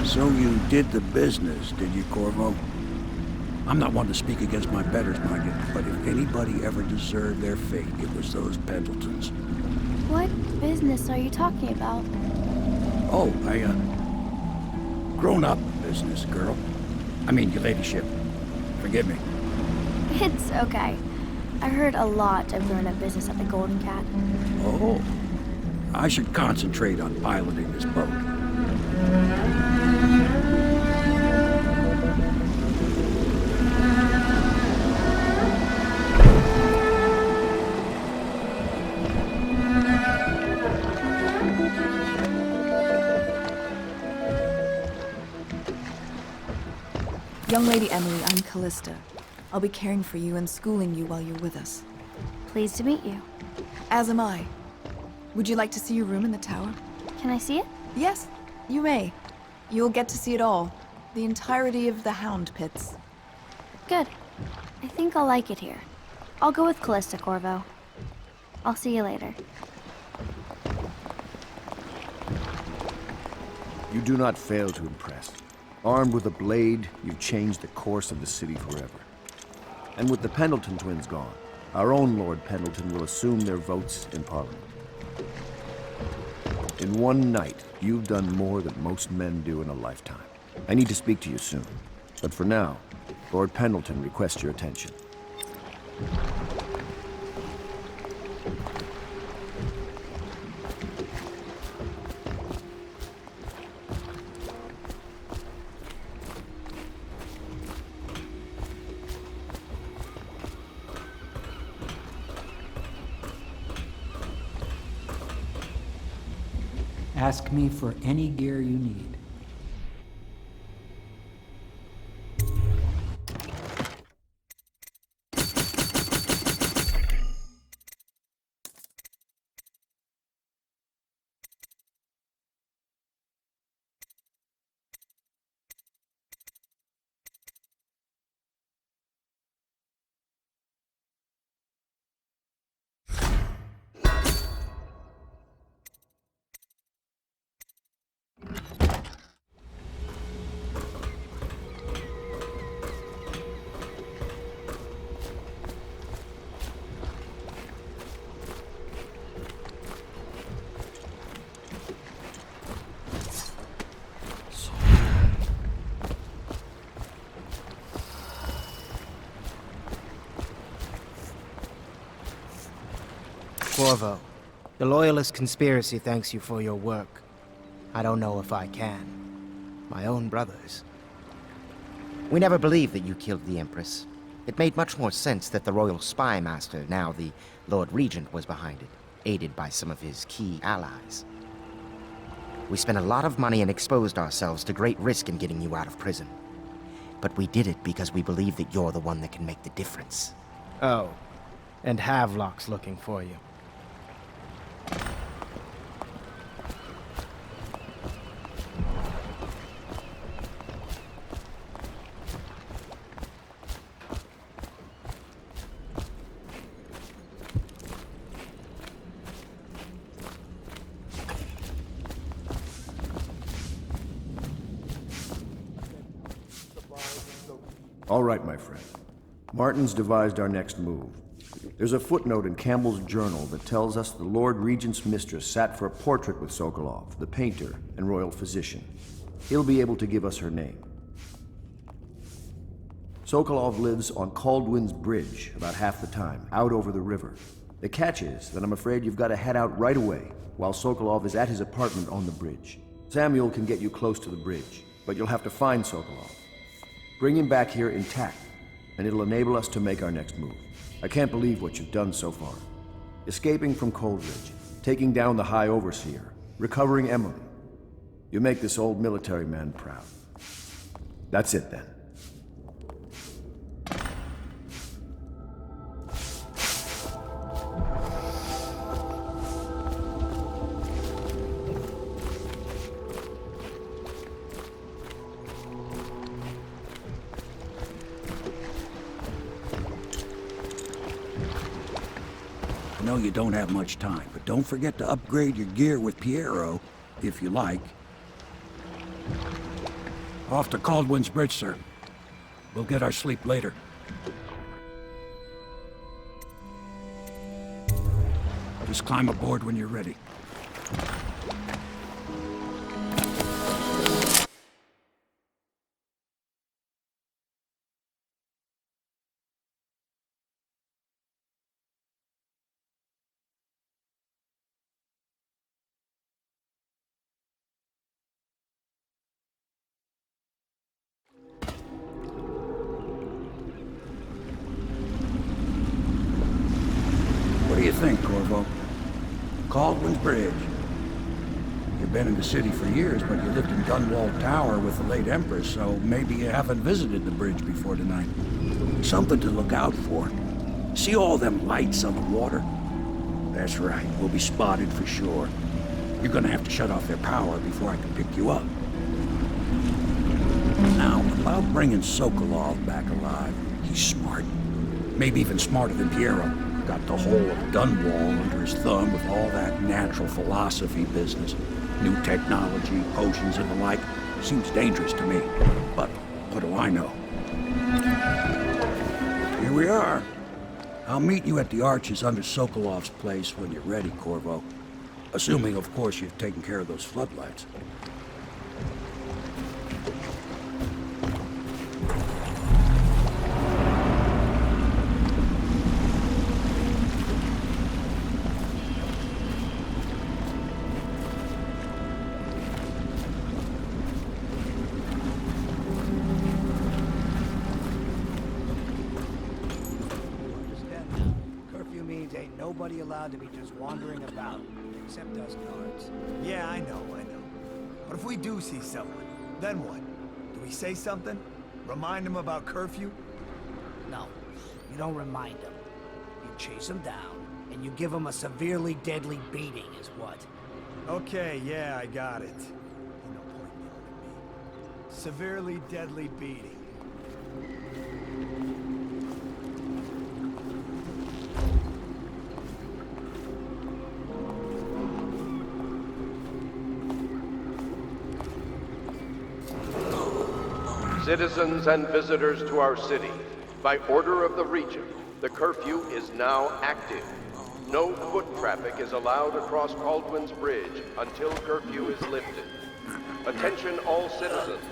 So you did the business, did you, Corvo? I'm not one to speak against my betters, mind you, but if anybody ever deserved their fate, it was those Pendletons. What business are you talking about? Oh, grown-up business, girl. I mean, your ladyship. Forgive me. It's okay. I heard a lot of grown-up business at the Golden Cat. Oh, I should concentrate on piloting this boat. Young Lady Emily, I'm Callista. I'll be caring for you and schooling you while you're with us. Pleased to meet you. As am I. Would you like to see your room in the tower? Can I see it? Yes, you may. You'll get to see it all. The entirety of the Hound Pits. Good. I think I'll like it here. I'll go with Callista, Corvo. I'll see you later. You do not fail to impress. Armed with a blade, you've changed the course of the city forever. And with the Pendleton twins gone, our own Lord Pendleton will assume their votes in Parliament. In one night, you've done more than most men do in a lifetime. I need to speak to you soon. But for now, Lord Pendleton requests your attention. Ask me for any gear you need. Corvo, the Loyalist conspiracy thanks you for your work. I don't know if I can. My own brothers. We never believed that you killed the Empress. It made much more sense that the Royal Spy Master, now the Lord Regent, was behind it, aided by some of his key allies. We spent a lot of money and exposed ourselves to great risk in getting you out of prison. But we did it because we believe that you're the one that can make the difference. Oh, and Havelock's looking for you. All right, my friend. Martin's devised our next move. There's a footnote in Campbell's journal that tells us the Lord Regent's mistress sat for a portrait with Sokolov, the painter and royal physician. He'll be able to give us her name. Sokolov lives on Caldwin's Bridge about half the time, out over the river. The catch is that I'm afraid you've got to head out right away while Sokolov is at his apartment on the bridge. Samuel can get you close to the bridge, but you'll have to find Sokolov. Bring him back here intact, and it'll enable us to make our next move. I can't believe what you've done so far. Escaping from Coldridge, taking down the High Overseer, recovering Emily. You make this old military man proud. That's it, then. I know you don't have much time, but don't forget to upgrade your gear with Piero, if you like. Off to Caldwin's Bridge, sir. We'll get our sleep later. Just climb aboard when you're ready. What do you think, Corvo? Caldwin's Bridge. You've been in the city for years, but you lived in Gunwall Tower with the late Empress, so maybe you haven't visited the bridge before tonight. Something to look out for. See all them lights on the water? That's right, we'll be spotted for sure. You're gonna have to shut off their power before I can pick you up. Now, about bringing Sokolov back alive, he's smart. Maybe even smarter than Piero. Got the whole of Dunwall under his thumb with all that natural philosophy business. New technology, potions and the like. Seems dangerous to me. But what do I know? Here we are. I'll meet you at the arches under Sokolov's place when you're ready, Corvo. Assuming, of course, you've taken care of those floodlights. Nobody allowed to be just wandering about, except us guards. Yeah, I know. But if we do see someone, then what? Do we say something? Remind them about curfew? No, you don't remind them. You chase them down, and you give them a severely deadly beating is what. Okay, yeah, I got it. Ain't no point yelling at me. Severely deadly beating. Citizens and visitors to our city, by order of the Regent, the curfew is now active. No foot traffic is allowed across Caldwin's Bridge until curfew is lifted. Attention all citizens,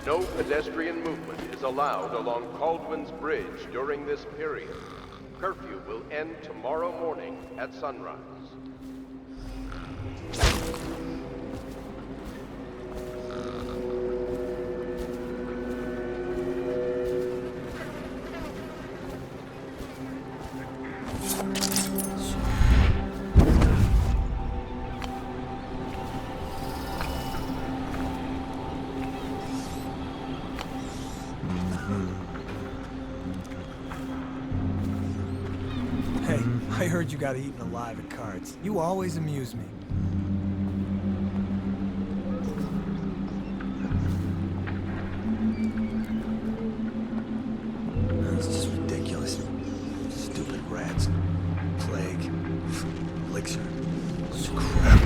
no pedestrian movement is allowed along Caldwin's Bridge during this period. Curfew will end tomorrow morning at sunrise. Hey, I heard you got eaten alive at cards. You always amuse me. It's just ridiculous. Stupid rats. Plague. Elixir. It's crap.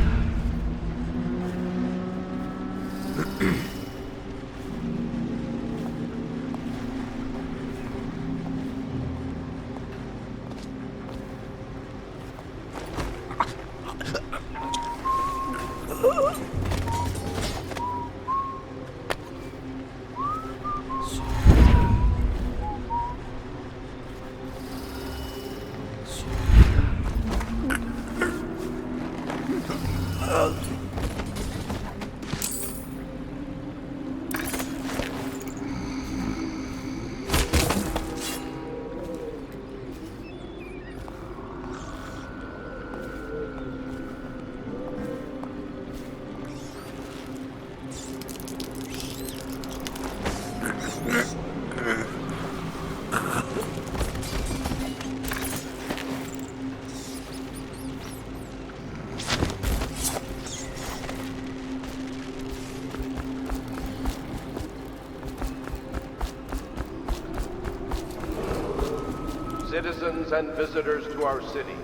Citizens and visitors to our city,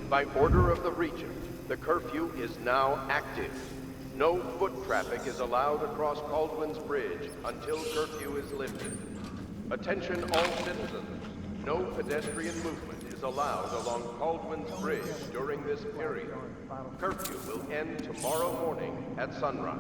by order of the Regent, the curfew is now active. No foot traffic is allowed across Caldwin's Bridge until curfew is lifted. Attention all citizens. No pedestrian movement is allowed along Caldwin's Bridge during this period. Curfew will end tomorrow morning at sunrise.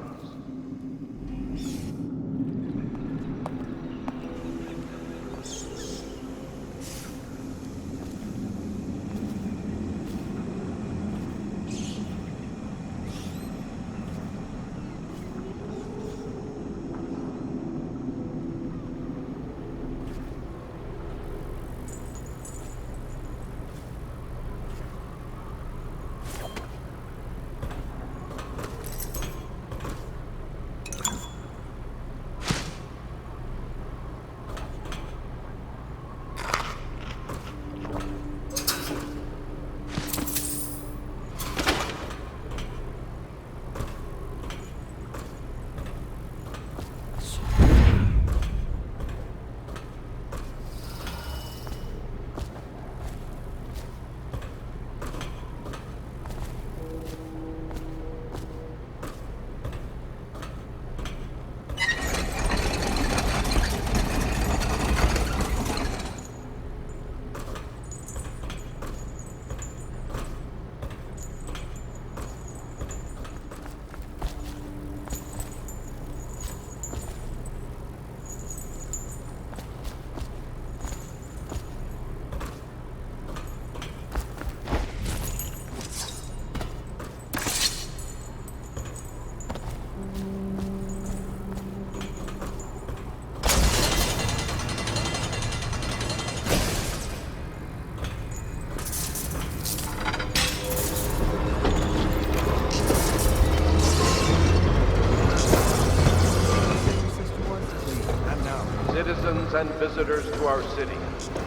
Citizens and visitors to our city,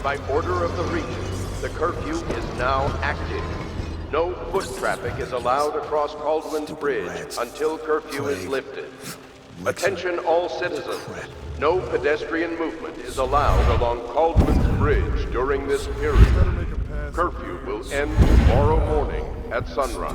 by order of the Regent, the curfew is now active. No foot traffic is allowed across Caldwin's Bridge until curfew is lifted. Attention all citizens. No pedestrian movement is allowed along Caldwin's Bridge during this period. Curfew will end tomorrow morning at sunrise.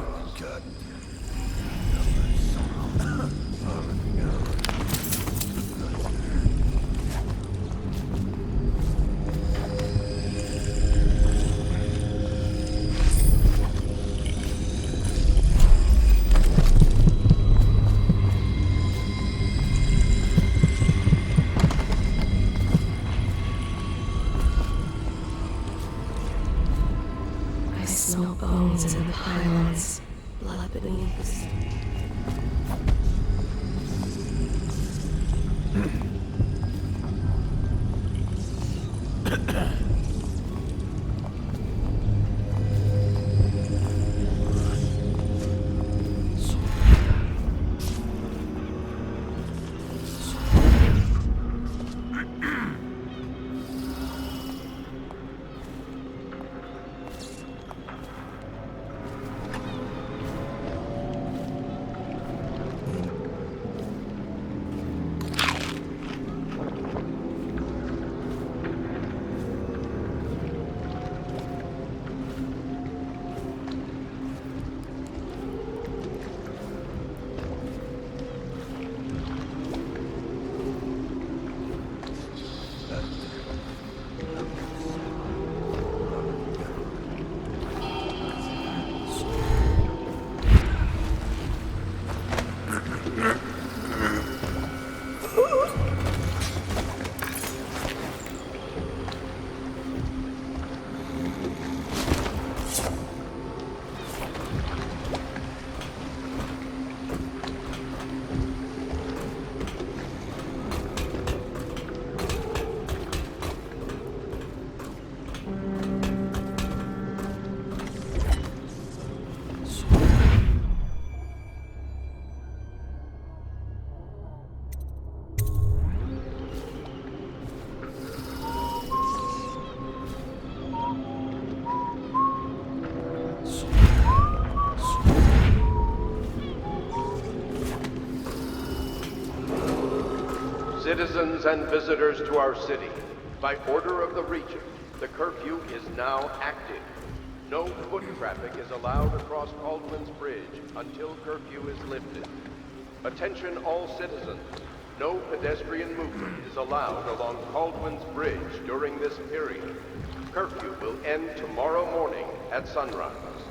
I smell bones in the pylons, blood beneath the stone. Citizens and visitors to our city, by order of the Regent, The curfew is now active. No foot traffic is allowed across Caldwell's Bridge until curfew is lifted. Attention all citizens. No pedestrian movement is allowed along Caldwell's Bridge during this period. Curfew will end tomorrow morning at sunrise.